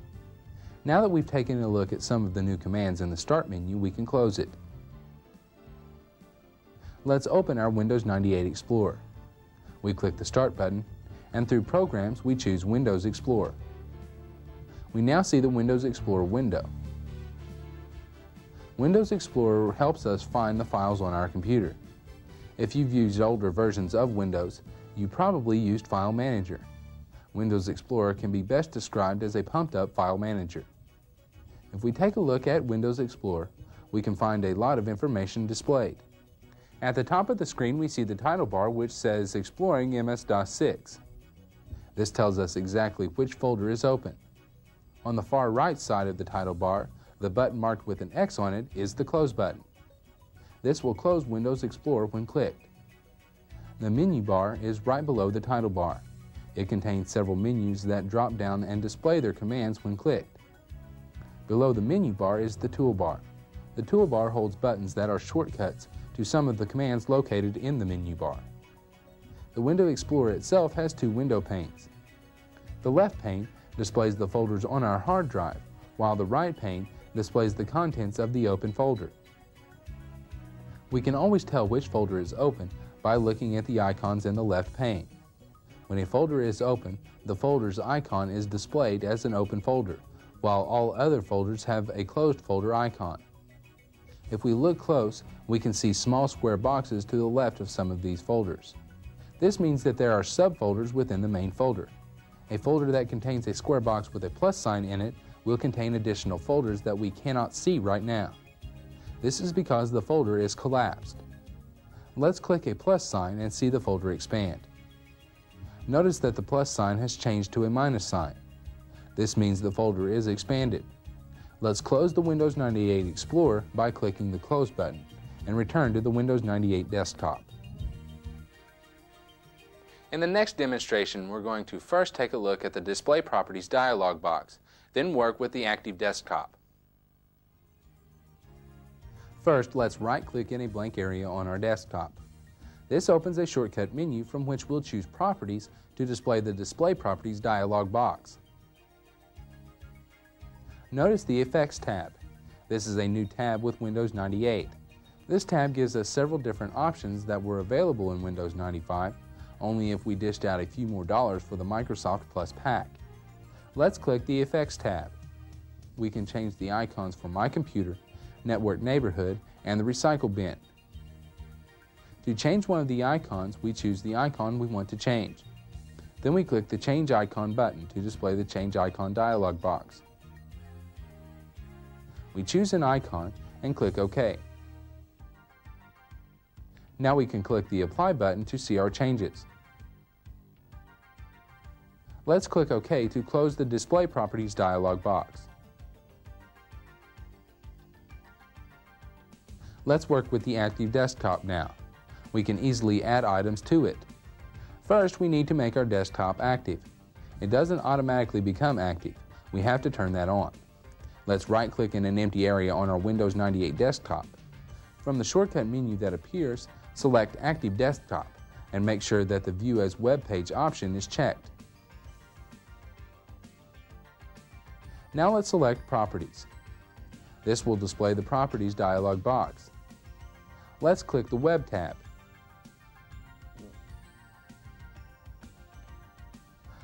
Now that we've taken a look at some of the new commands in the Start menu, we can close it. Let's open our Windows 98 Explorer. We click the Start button, and through Programs, we choose Windows Explorer. We now see the Windows Explorer window. Windows Explorer helps us find the files on our computer. If you've used older versions of Windows, you probably used File Manager. Windows Explorer can be best described as a pumped-up file manager. If we take a look at Windows Explorer, we can find a lot of information displayed. At the top of the screen, we see the title bar which says Exploring MS-DOS 6. This tells us exactly which folder is open. On the far right side of the title bar, the button marked with an X on it is the Close button. This will close Windows Explorer when clicked. The menu bar is right below the title bar. It contains several menus that drop down and display their commands when clicked. Below the menu bar is the toolbar. The toolbar holds buttons that are shortcuts to some of the commands located in the menu bar. The Windows Explorer itself has two window panes. The left pane displays the folders on our hard drive, while the right pane displays the contents of the open folder. We can always tell which folder is open by looking at the icons in the left pane. When a folder is open, the folder's icon is displayed as an open folder, while all other folders have a closed folder icon. If we look close, we can see small square boxes to the left of some of these folders. This means that there are subfolders within the main folder. A folder that contains a square box with a plus sign in it will contain additional folders that we cannot see right now. This is because the folder is collapsed. Let's click a plus sign and see the folder expand. Notice that the plus sign has changed to a minus sign. This means the folder is expanded. Let's close the Windows 98 Explorer by clicking the Close button and return to the Windows 98 desktop. In the next demonstration, we're going to first take a look at the Display Properties dialog box, then work with the active desktop. First, let's right-click in a blank area on our desktop. This opens a shortcut menu from which we'll choose Properties to display the Display Properties dialog box. Notice the Effects tab. This is a new tab with Windows 98. This tab gives us several different options that were available in Windows 95, only if we dished out a few more dollars for the Microsoft Plus pack. Let's click the Effects tab. We can change the icons for My Computer, Network Neighborhood, and the Recycle Bin. To change one of the icons, we choose the icon we want to change. Then we click the Change Icon button to display the Change Icon dialog box. We choose an icon and click OK. Now we can click the Apply button to see our changes. Let's click OK to close the Display Properties dialog box. Let's work with the active desktop now. We can easily add items to it. First, we need to make our desktop active. It doesn't automatically become active. We have to turn that on. Let's right-click in an empty area on our Windows 98 desktop. From the shortcut menu that appears, select Active Desktop and make sure that the View as Web Page option is checked. Now let's select Properties. This will display the Properties dialog box. Let's click the Web tab.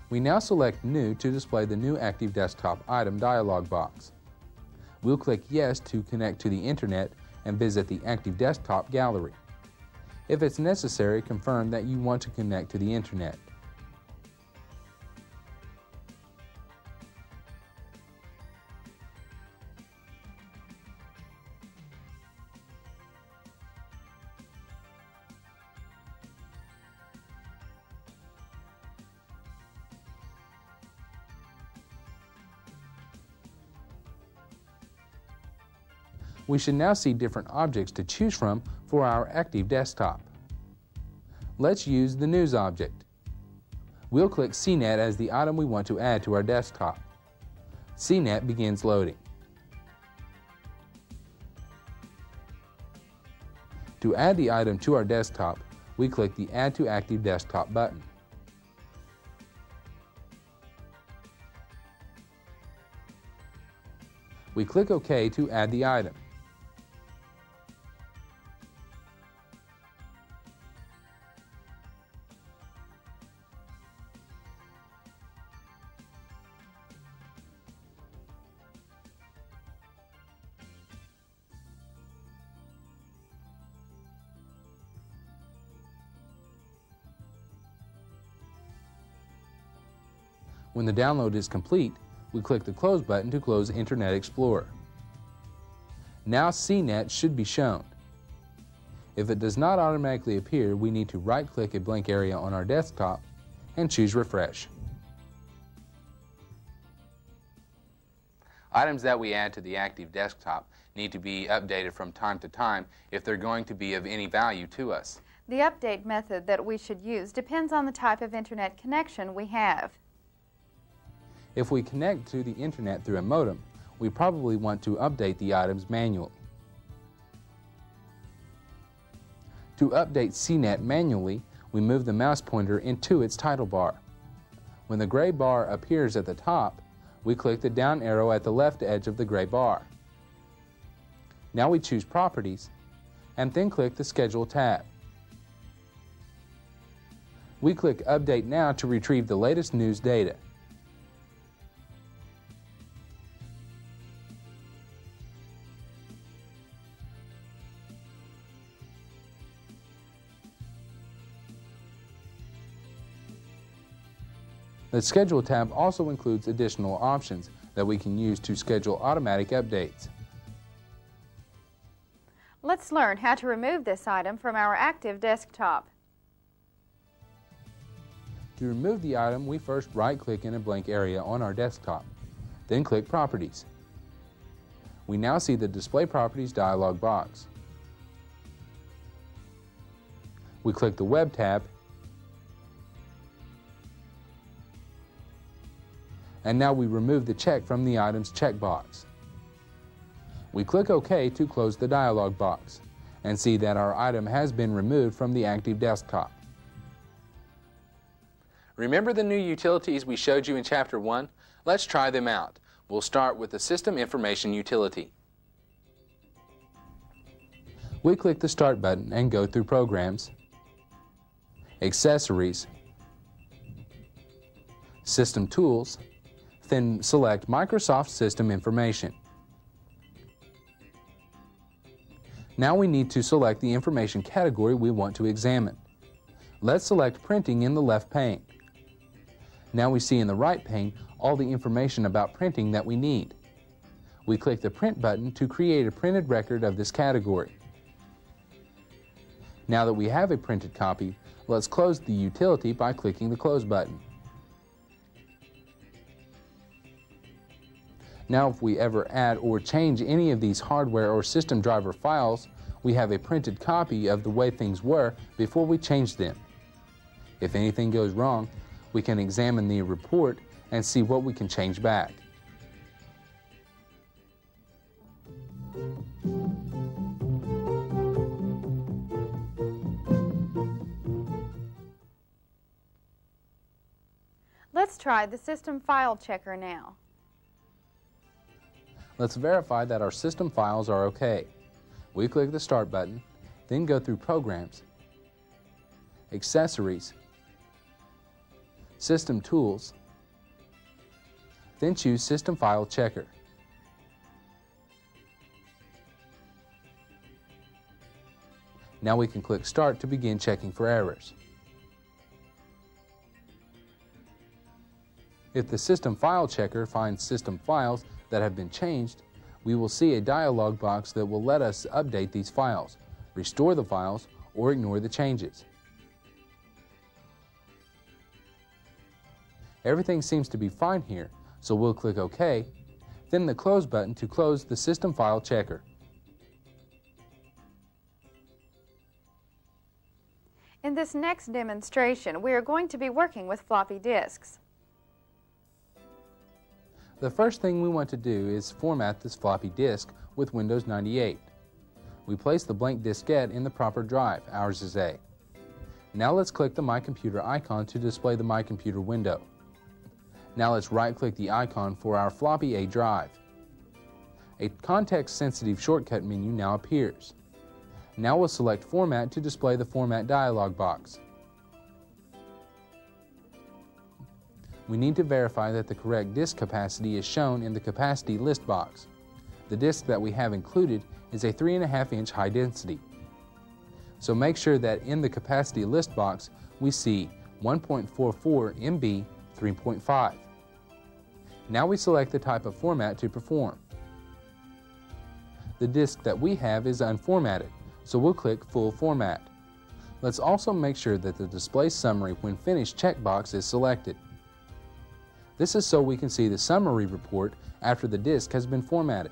We now select New to display the new Active Desktop item dialog box. We'll click Yes to connect to the Internet and visit the Active Desktop gallery. If it's necessary, confirm that you want to connect to the Internet. We should now see different objects to choose from for our Active Desktop. Let's use the News object. We'll click CNET as the item we want to add to our desktop. CNET begins loading. To add the item to our desktop, we click the Add to Active Desktop button. We click OK to add the item. When the download is complete, we click the Close button to close Internet Explorer. Now CNET should be shown. If it does not automatically appear, we need to right-click a blank area on our desktop and choose Refresh. Items that we add to the Active Desktop need to be updated from time to time if they're going to be of any value to us. The update method that we should use depends on the type of Internet connection we have. If we connect to the Internet through a modem, we probably want to update the items manually. To update CNET manually, we move the mouse pointer into its title bar. When the gray bar appears at the top, we click the down arrow at the left edge of the gray bar. Now we choose Properties, and then click the Schedule tab. We click Update Now to retrieve the latest news data. The Schedule tab also includes additional options that we can use to schedule automatic updates. Let's learn how to remove this item from our Active Desktop. To remove the item, we first right-click in a blank area on our desktop, then click Properties. We now see the Display Properties dialog box. We click the Web tab, and now we remove the check from the item's checkbox. We click OK to close the dialog box and see that our item has been removed from the Active Desktop. Remember the new utilities we showed you in Chapter 1? Let's try them out. We'll start with the System Information utility. We click the Start button and go through Programs, Accessories, System Tools, then select Microsoft System Information. Now we need to select the information category we want to examine. Let's select Printing in the left pane. Now we see in the right pane all the information about printing that we need. We click the Print button to create a printed record of this category. Now that we have a printed copy, let's close the utility by clicking the Close button. Now if we ever add or change any of these hardware or system driver files, we have a printed copy of the way things were before we changed them. If anything goes wrong, we can examine the report and see what we can change back. Let's try the System File Checker now. Let's verify that our system files are okay. We click the Start button, then go through Programs, Accessories, System Tools, then choose System File Checker. Now we can click Start to begin checking for errors. If the System File Checker finds system files that have been changed, we will see a dialog box that will let us update these files, restore the files, or ignore the changes. Everything seems to be fine here, so we'll click OK, then the Close button to close the System File Checker. In this next demonstration, we are going to be working with floppy disks. The first thing we want to do is format this floppy disk with Windows 98. We place the blank diskette in the proper drive, ours is A. Now let's click the My Computer icon to display the My Computer window. Now let's right-click the icon for our floppy A drive. A context-sensitive shortcut menu now appears. Now we'll select Format to display the Format dialog box. We need to verify that the correct disk capacity is shown in the capacity list box. The disk that we have included is a 3.5-inch high density. So make sure that in the capacity list box we see 1.44 MB 3.5. Now we select the type of format to perform. The disk that we have is unformatted, so we'll click Full Format. Let's also make sure that the Display Summary when finished checkbox is selected. This is so we can see the summary report after the disk has been formatted.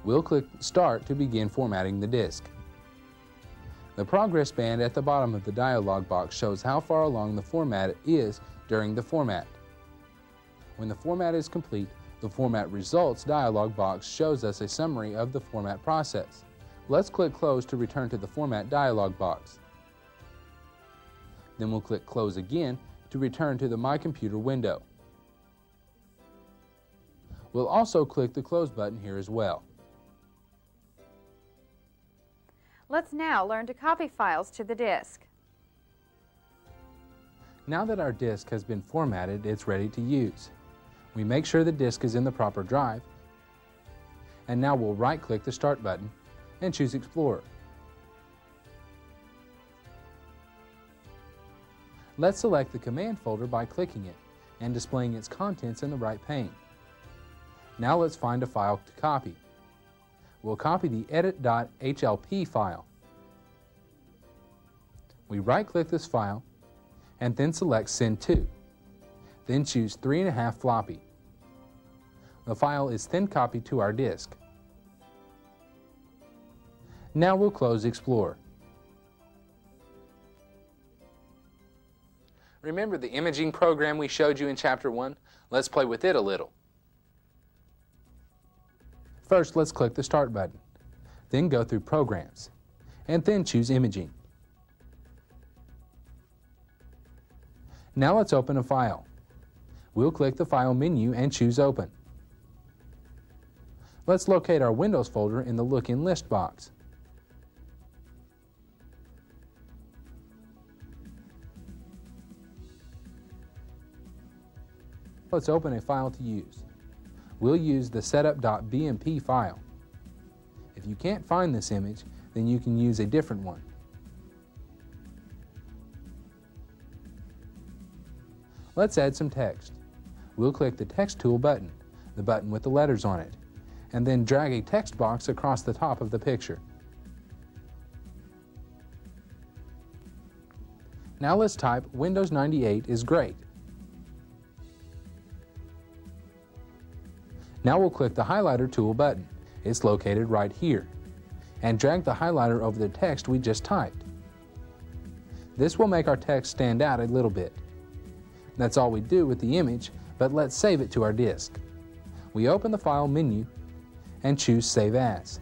We'll click Start to begin formatting the disk. The progress band at the bottom of the dialog box shows how far along the format is during the format. When the format is complete, the Format Results dialog box shows us a summary of the format process. Let's click Close to return to the Format dialog box. Then we'll click Close again to return to the My Computer window. We'll also click the Close button here as well. Let's now learn to copy files to the disk. Now that our disk has been formatted, it's ready to use. We make sure the disk is in the proper drive, and now we'll right-click the Start button and choose Explorer. Let's select the command folder by clicking it and displaying its contents in the right pane. Now let's find a file to copy. We'll copy the edit.hlp file. We right-click this file and then select Send To. Then choose 3.5 floppy. The file is then copied to our disk. Now we'll close Explorer. Remember the imaging program we showed you in Chapter 1? Let's play with it a little. First, let's click the Start button, then go through Programs, and then choose Imaging. Now let's open a file. We'll click the File menu and choose Open. Let's locate our Windows folder in the Look in List box. Let's open a file to use. We'll use the setup.bmp file. If you can't find this image, then you can use a different one. Let's add some text. We'll click the Text Tool button, the button with the letters on it, and then drag a text box across the top of the picture. Now let's type Windows 98 is great. Now we'll click the Highlighter Tool button. It's located right here. And drag the highlighter over the text we just typed. This will make our text stand out a little bit. That's all we do with the image, but let's save it to our disk. We open the File menu and choose Save As.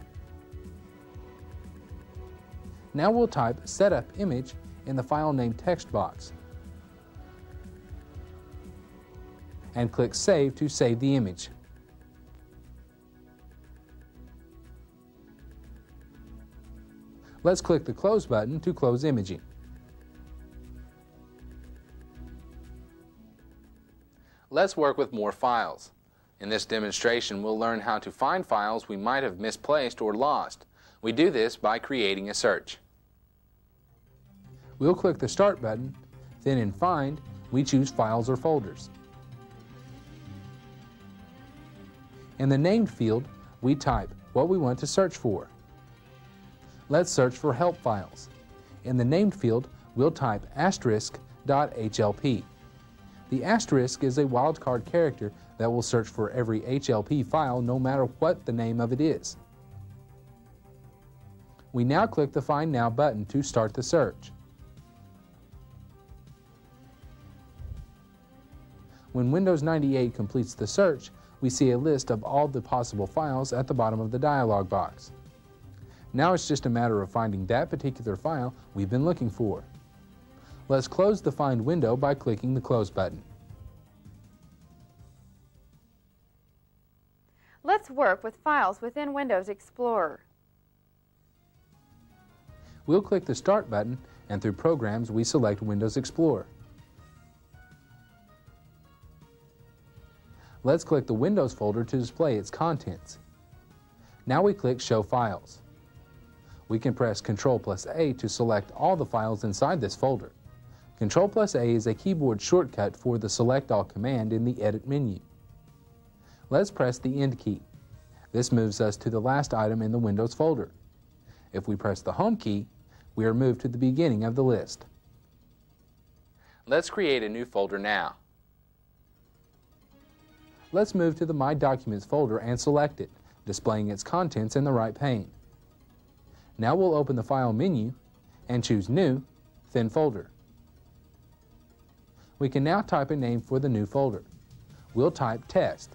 Now we'll type Setup Image in the file name text box. and click Save to save the image. Let's click the Close button to close imaging. Let's work with more files. In this demonstration, we'll learn how to find files we might have misplaced or lost. We do this by creating a search. We'll click the Start button, then in Find, we choose Files or Folders. In the Named field, we type what we want to search for. Let's search for help files. In the Named field, we'll type *.hlp. The asterisk is a wildcard character that will search for every HLP file no matter what the name of it is. We now click the Find Now button to start the search. When Windows 98 completes the search, we see a list of all the possible files at the bottom of the dialog box. Now it's just a matter of finding that particular file we've been looking for. Let's close the Find window by clicking the Close button. Let's work with files within Windows Explorer. We'll click the Start button, and through Programs we select Windows Explorer. Let's click the Windows folder to display its contents. Now we click Show Files. We can press Ctrl+A to select all the files inside this folder. Ctrl+A is a keyboard shortcut for the Select All command in the Edit menu. Let's press the End key. This moves us to the last item in the Windows folder. If we press the Home key, we are moved to the beginning of the list. Let's create a new folder now. Let's move to the My Documents folder and select it, displaying its contents in the right pane. Now we'll open the File menu and choose New, then Folder. We can now type a name for the new folder. We'll type Test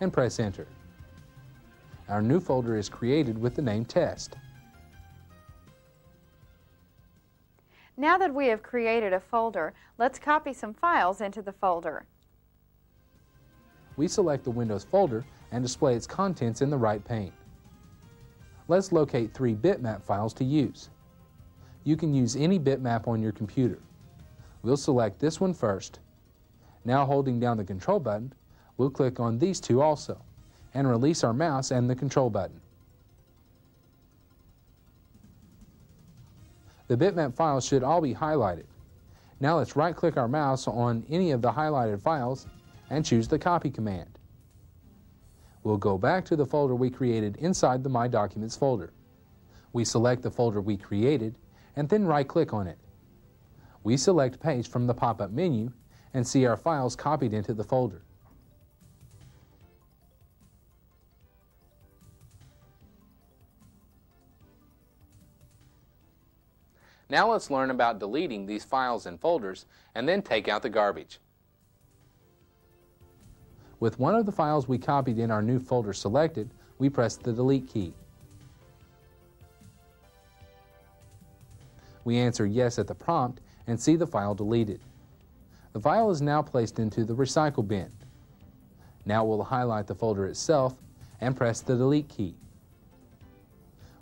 and press Enter. Our new folder is created with the name Test. Now that we have created a folder, let's copy some files into the folder. We select the Windows folder and display its contents in the right pane. Let's locate 3 bitmap files to use. You can use any bitmap on your computer. We'll select this one first. Now holding down the Control button, we'll click on these 2 also, and release our mouse and the Control button. The bitmap files should all be highlighted. Now let's right-click our mouse on any of the highlighted files and choose the Copy command. We'll go back to the folder we created inside the My Documents folder. We select the folder we created and then right-click on it. We select Paste from the pop-up menu and see our files copied into the folder. Now let's learn about deleting these files and folders and then take out the garbage. With one of the files we copied in our new folder selected, we press the Delete key. We answer Yes at the prompt and see the file deleted. The file is now placed into the Recycle bin. Now we'll highlight the folder itself and press the Delete key.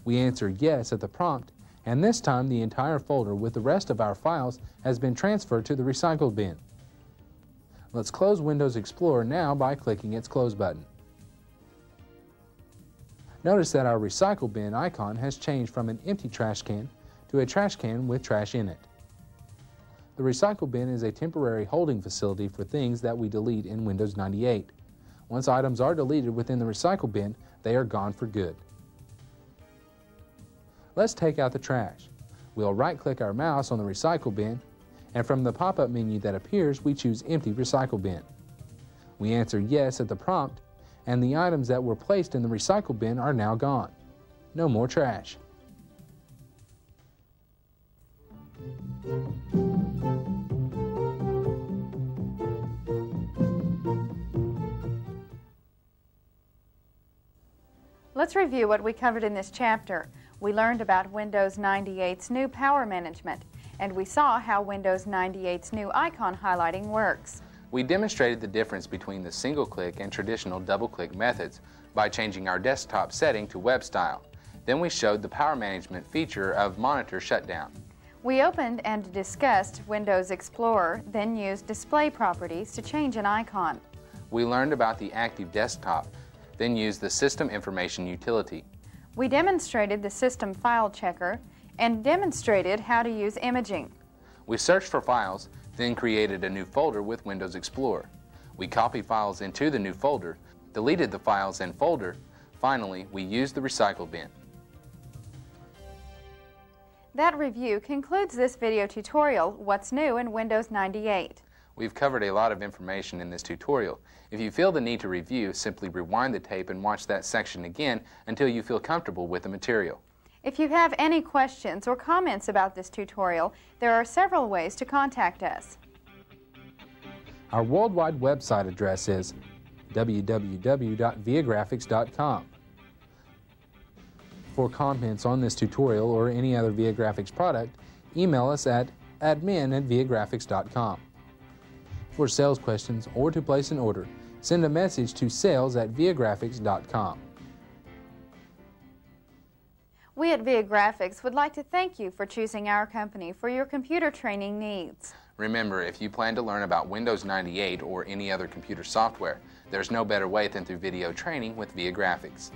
We answer Yes at the prompt, and this time the entire folder with the rest of our files has been transferred to the Recycle bin. Let's close Windows Explorer now by clicking its Close button. Notice that our Recycle bin icon has changed from an empty trash can to a trash can with trash in it. The Recycle bin is a temporary holding facility for things that we delete in Windows 98. Once items are deleted within the Recycle bin, they are gone for good. Let's take out the trash. We'll right-click our mouse on the Recycle bin, and from the pop-up menu that appears, we choose Empty Recycle bin. We answer Yes at the prompt, and the items that were placed in the Recycle bin are now gone. No more trash. Let's review what we covered in this chapter. We learned about Windows 98's new power management, and we saw how Windows 98's new icon highlighting works. We demonstrated the difference between the single-click and traditional double-click methods by changing our desktop setting to web style. Then we showed the power management feature of monitor shutdown. We opened and discussed Windows Explorer, then used display properties to change an icon. We learned about the active desktop, then used the system information utility. We demonstrated the system file checker and demonstrated how to use imaging. We searched for files, then created a new folder with Windows Explorer. We copied files into the new folder, deleted the files and folder. Finally, we used the recycle bin. That review concludes this video tutorial, What's New in Windows 98. We've covered a lot of information in this tutorial. If you feel the need to review, simply rewind the tape and watch that section again until you feel comfortable with the material. If you have any questions or comments about this tutorial, there are several ways to contact us. Our worldwide website address is www.viagrafix.com. For comments on this tutorial or any other Viagrafix product, email us at admin@viagrafix.com. For sales questions or to place an order, send a message to sales@viagrafix.com. We at Viagrafix would like to thank you for choosing our company for your computer training needs. Remember, if you plan to learn about Windows 98 or any other computer software, there's no better way than through video training with Viagrafix.